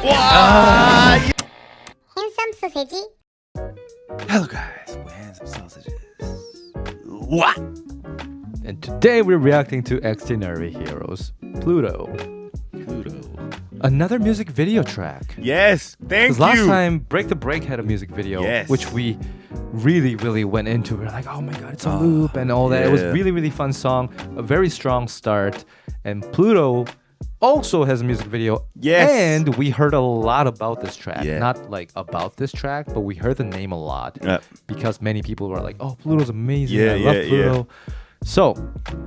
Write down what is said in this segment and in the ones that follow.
와! Handsome sausage. Hello guys, we're handsome sausages. What? And today we're reacting to Xdinary Heroes Pluto. Another music video track. Yes, thank Because you. last time Break the Break had a music video, Yes. which we really went into. We're like, oh my god, it's a loop and all that. It was yeah. really fun song, a very strong start. And Pluto also has a music video. Yes. And we heard a lot about this track. Yeah. Not like about this track, but we heard the name a lot. Yep. Because many people were like, oh, Pluto's amazing. Yeah, I love yeah, Pluto. So,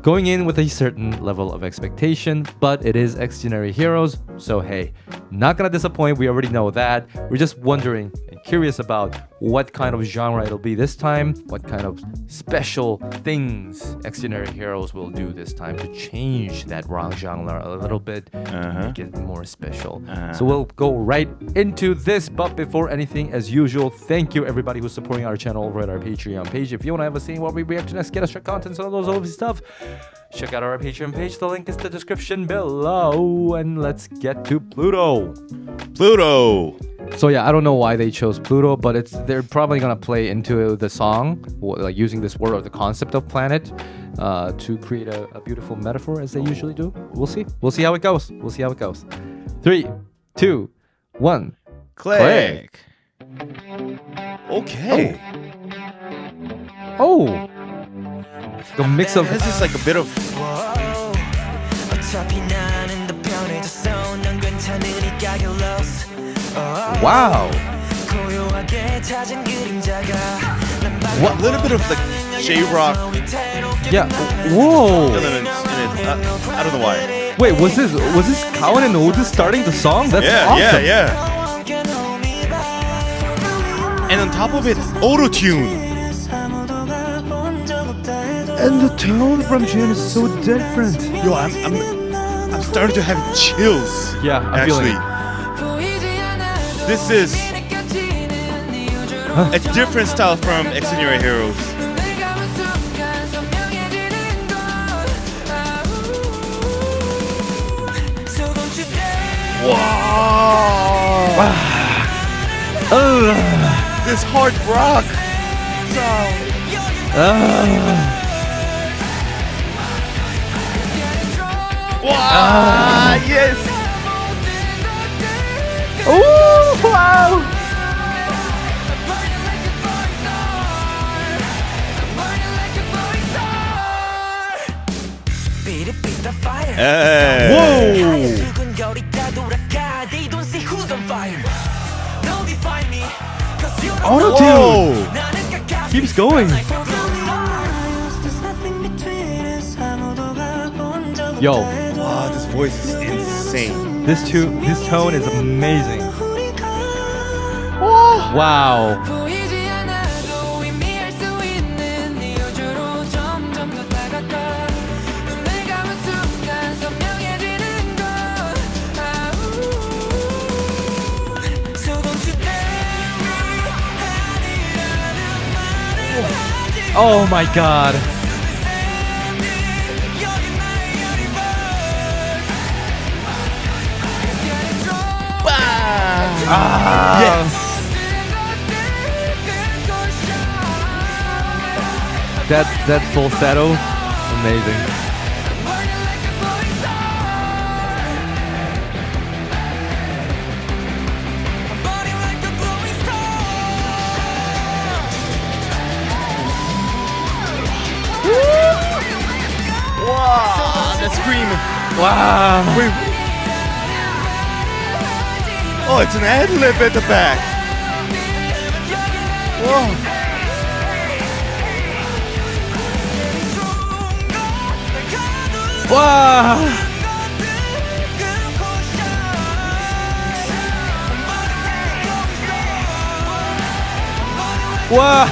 going in with a certain level of expectation, but it is Xdinary Heroes, so hey, not gonna disappoint, we already know that. We're just wondering and curious about what kind of genre it'll be this time, what kind of special things Xdinary Heroes will do this time to change that wrong genre a little bit, make it more special. So we'll go right into this, but before anything, as usual, thank you everybody who's supporting our channel over at our Patreon page. If you want to have a scene while we react to next, get extra content, some of those lovely stuff, check out our Patreon page. The link is in the description below. And let's get to Pluto. So yeah, I don't know why they chose Pluto, but they're probably gonna play into the song, like using this word or the concept of planet to create a beautiful metaphor, as they usually do. We'll see. We'll see how it goes. 3, 2, 1. Click. Okay. Oh. The mix of This is like a bit of wow. what little bit of like J-rock Yeah. Whoa. elements in it. I don't know why. Wait, was this Kawan and Oda starting the song? That's Yeah, awesome. yeah. And on top of it, Autotune. And the tone from Jin is so different. Yo, I'm starting to have chills. Yeah, I'm feeling actually. it. This is a different style from Xdinary Heroes. Wow! This hard rock sound. Wow! Yes! Oh, wow! Whoa! Autotune keeps going. Yo, Wow, this voice is insane. this tone is amazing. Wow. Oh my god. Yes! That falsetto, amazing. Wow! The scream! Wow. Wait. Oh, it's an ad-lib at the back. Whoa! Wow. Wow.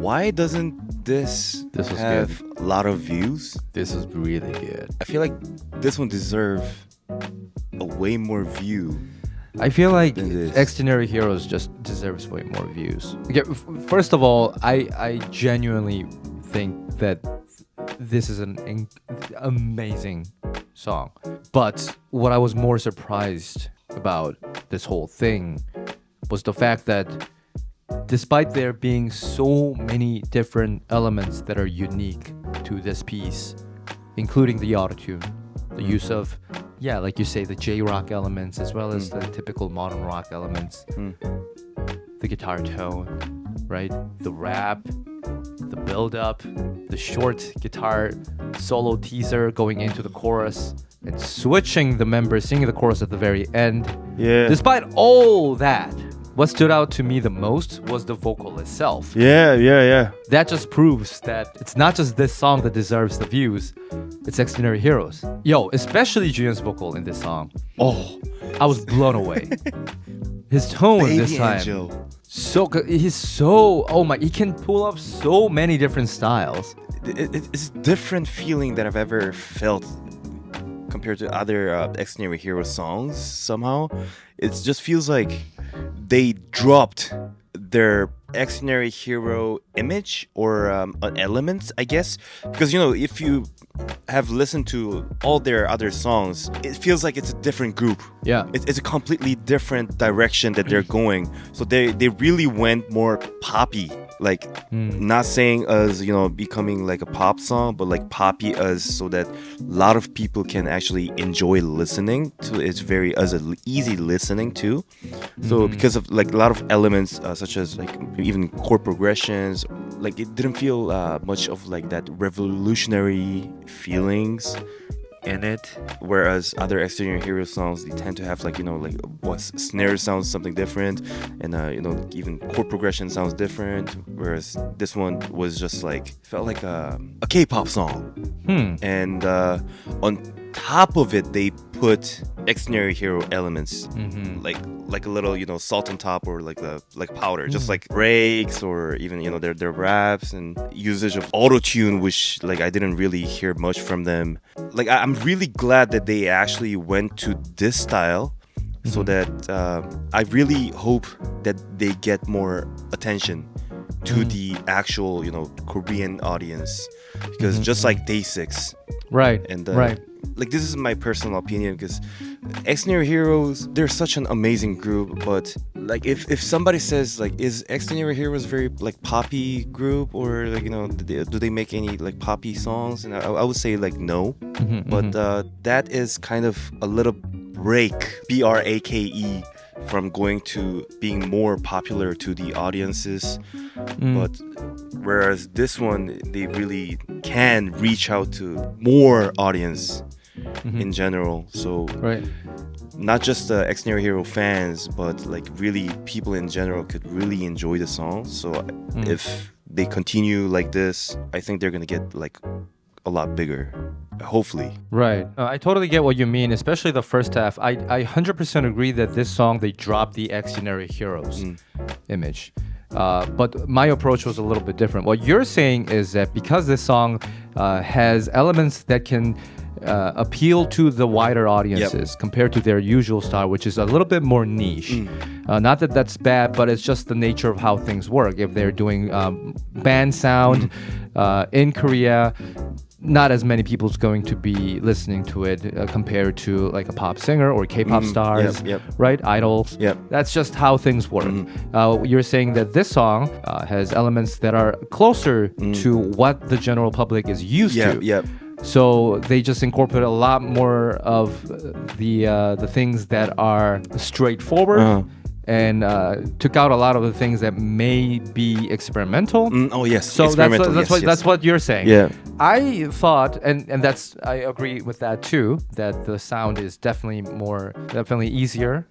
Why doesn't this This was have a lot of views? This is really good. I feel like this one deserve a way more view. I feel like Than this. Xdinary Heroes just deserves way more views. Okay, first of all, I genuinely think that this is an amazing song. But what I was more surprised about this whole thing was the fact that despite there being so many different elements that are unique to this piece, including the autotune, the use of, yeah, like you say, the J-rock elements as well as the typical modern rock elements, the guitar tone, right? The rap, the build-up, the short guitar solo teaser going into the chorus, and switching the members singing the chorus at the very end. Yeah. Despite all that, what stood out to me the most was the vocal itself. Yeah. That just proves that it's not just this song that deserves the views, it's Xdinary Heroes. Yo, especially Juyeon's vocal in this song. Oh, I was blown away. His tone Baby this time. Angel. So good. He's so, oh my, he can pull up so many different styles. It's a different feeling that I've ever felt compared to other Xdinary Hero songs. Somehow, it just feels like they dropped their Xdinary Hero image or elements, I guess, because if you have listened to all their other songs, it feels like it's a different group. Yeah. It's a completely different direction that they're going. So they really went more poppy. Like, not saying as, becoming like a pop song, but like poppy as so that a lot of people can actually enjoy listening to. It's very easy listening to. So because of like a lot of elements such as like even chord progressions, like it didn't feel much of like that revolutionary feelings in it, whereas other Xdinary Hero songs, they tend to have like what snare sounds something different, and even chord progression sounds different, whereas this one was just like felt like a K-pop song. And on top of it they put Xdinary Hero elements, like a little salt on top, or like powder, just like breaks, or even their raps and usage of autotune, which like I didn't really hear much from them. Like I'm really glad that they actually went to this style, so that I really hope that they get more attention to the actual Korean audience, because just like Day 6, Right. and right. like this is my personal opinion, because Xdinary Heroes, they're such an amazing group, but like if somebody says like, is Xdinary Heroes very like poppy group, or like do they make any like poppy songs, and I would say like no. But that is kind of a little brake from going to being more popular to the audiences. But whereas this one, they really can reach out to more audience in general. So Right. not just the Xdinary Hero fans, but like really people in general could really enjoy the song. So if they continue like this, I think they're gonna get like a lot bigger, hopefully. Right. I totally get what you mean, especially the first half. I 100% agree that this song, they dropped the Xdinary Heroes image. But my approach was a little bit different. What you're saying is that because this song has elements that can appeal to the wider audiences compared to their usual style, which is a little bit more niche. Not that that's bad, but it's just the nature of how things work. If they're doing band sound in Korea, not as many people's going to be listening to it compared to like a pop singer or K-pop stars, right? Idols. That's just how things work. You're saying that this song has elements that are closer to what the general public is used to. So they just incorporate a lot more of the things that are straightforward. And took out a lot of the things that may be experimental. Oh yes, so that's what you're saying. Yeah, I thought, and I agree with that too, that the sound is definitely easier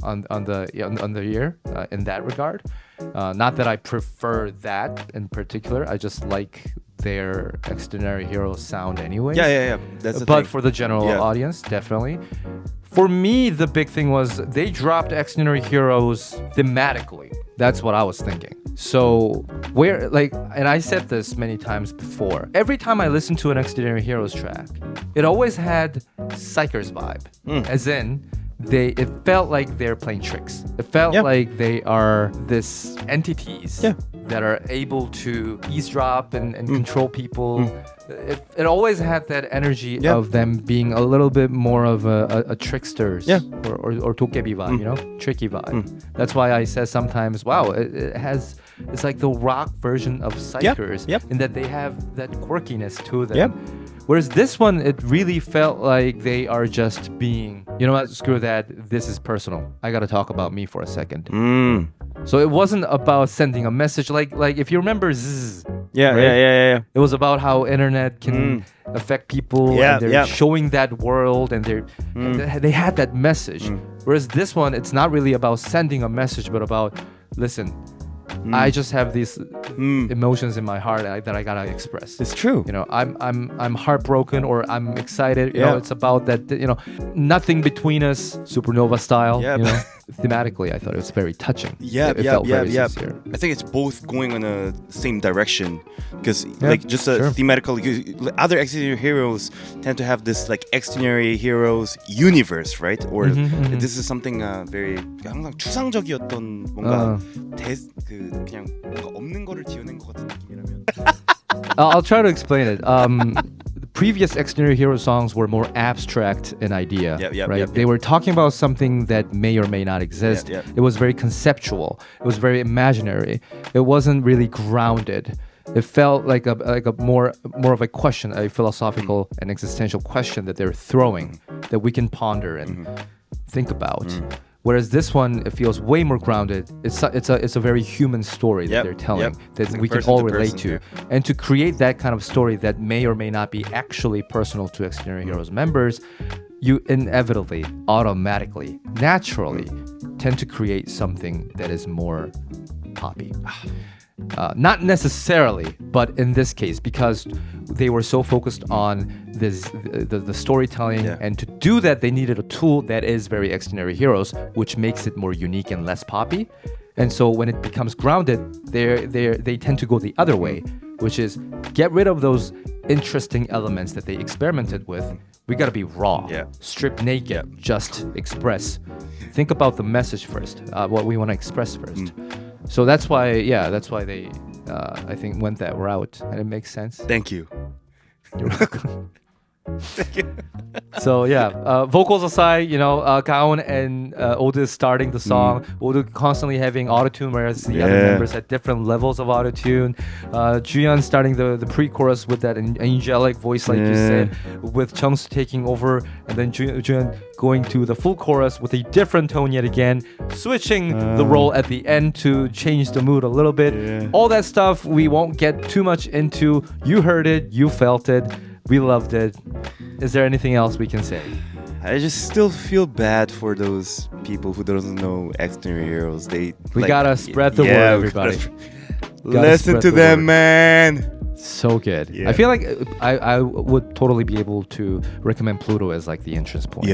on the ear in that regard. Not that I prefer that in particular. I just like their Xdinary Heroes sound anyway. Yeah. That's the but thing. for the general audience, definitely. For me, the big thing was they dropped Xdinary Heroes thematically. That's what I was thinking. So where, like, and I said this many times before, every time I listen to an Xdinary Heroes track, it always had Psychers vibe, as in it felt like they're playing tricks. It felt like they are this entities that are able to eavesdrop and control people. It always had that energy of them being a little bit more of a tricksters or tokebi vibe, you know, tricky vibe. That's why I said sometimes, wow, it's like the rock version of Psychers in that they have that quirkiness to them. Whereas this one, it really felt like they are just being, you know what, screw that, this is personal. I gotta talk about me for a second. So it wasn't about sending a message, like if you remember Zzz, Yeah. it was about how internet can affect people, and they're showing that world, and they had that message. Whereas this one, it's not really about sending a message, but about, listen, I just have these emotions in my heart that I gotta express. It's true. You know, I'm heartbroken or I'm excited. You know, it's about that. You know, nothing between us, supernova style. You know, thematically, I thought it was very touching. It felt very sincere. I think it's both going in the same direction because, like, just thematically, other Xdinary Heroes tend to have this like Xdinary Heroes universe, right? Or this is something very 항상 추상적이었던 뭔가 그냥 뭔가 없는 거를 지어낸 것 같은 느낌이라면. I'll try to explain it. The previous Xdinary Hero songs were more abstract in idea, right? They were talking about something that may or may not exist. It was very conceptual. It was very imaginary. It wasn't really grounded. It felt like a more of a question, a philosophical and existential question that they're throwing that we can ponder and think about. Whereas this one, it feels way more grounded. It's a very human story that they're telling that we can all relate to. And to create that kind of story that may or may not be actually personal to Xdinary Heroes members, you inevitably, automatically, naturally tend to create something that is more poppy. Not necessarily, but in this case, because they were so focused on the storytelling, and to do that, they needed a tool that is very Xdinary Heroes, which makes it more unique and less poppy. And so when it becomes grounded, they tend to go the other way, which is get rid of those interesting elements that they experimented with. We gotta be raw, strip naked, just express. Think about the message first, what we want to express first. So that's why they, I think, went that route, and it makes sense. Thank you. You're welcome. So vocals aside, Gaon and Otis starting the song, Otis constantly having autotune, whereas the other members had different levels of autotune. Juyeon starting the pre-chorus with that angelic voice, like you said, with Chung's taking over, and then Juyeon going to the full chorus with a different tone yet again, switching the role at the end to change the mood a little bit. All that stuff we won't get too much into. You heard it, you felt it. We loved it. Is there anything else we can say? I just still feel bad for those people who doesn't know Xdinary Heroes. We gotta spread the word, everybody. Listen to them, man. So good. I feel like I would totally be able to recommend Pluto as like the entrance point.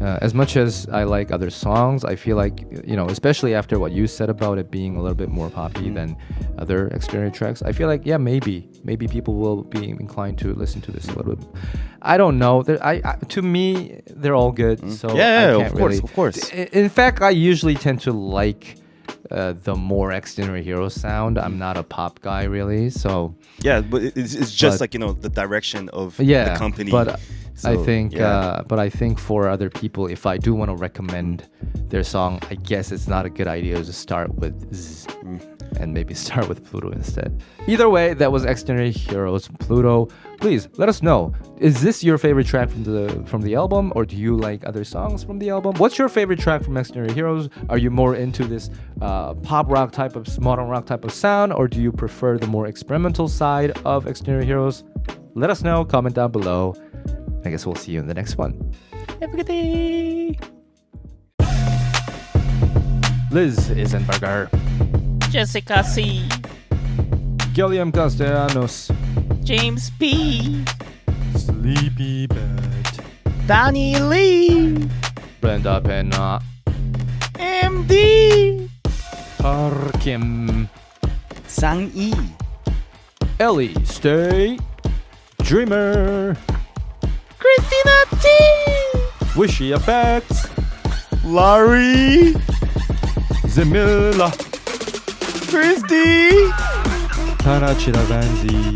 As much as I like other songs, I feel like, especially after what you said about it being a little bit more poppy than other Xdinary tracks, I feel like, maybe people will be inclined to listen to this a little bit. I don't know. To me, they're all good. So I can't of course. In fact, I usually tend to like the more Xdinary Heroes sound. I'm not a pop guy really, so but it's just like the direction of the company. But I think for other people, if I do want to recommend their song, I guess it's not a good idea to start with Z and maybe start with Pluto instead. Either way, that was Xdinary Heroes Pluto. Please let us know. Is this your favorite track from the album, or do you like other songs from the album? What's your favorite track from Xdinary Heroes? Are you more into this pop rock type of modern rock type of sound, or do you prefer the more experimental side of Xdinary Heroes? Let us know. Comment down below. I guess we'll see you in the next one. Have a good day. Liz Isenberger, Jessica C, Gilliam Castellanos, James P, Sleepy Bed, Danny Lee, Brenda Penna, MD, Parkim. Sang-i. Ellie, stay. Dreamer. Christina T. Wishy effects. Larry. Zemilla. Christy. Tara Chiravanzi.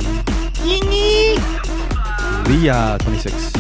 Yingy. Leah 26.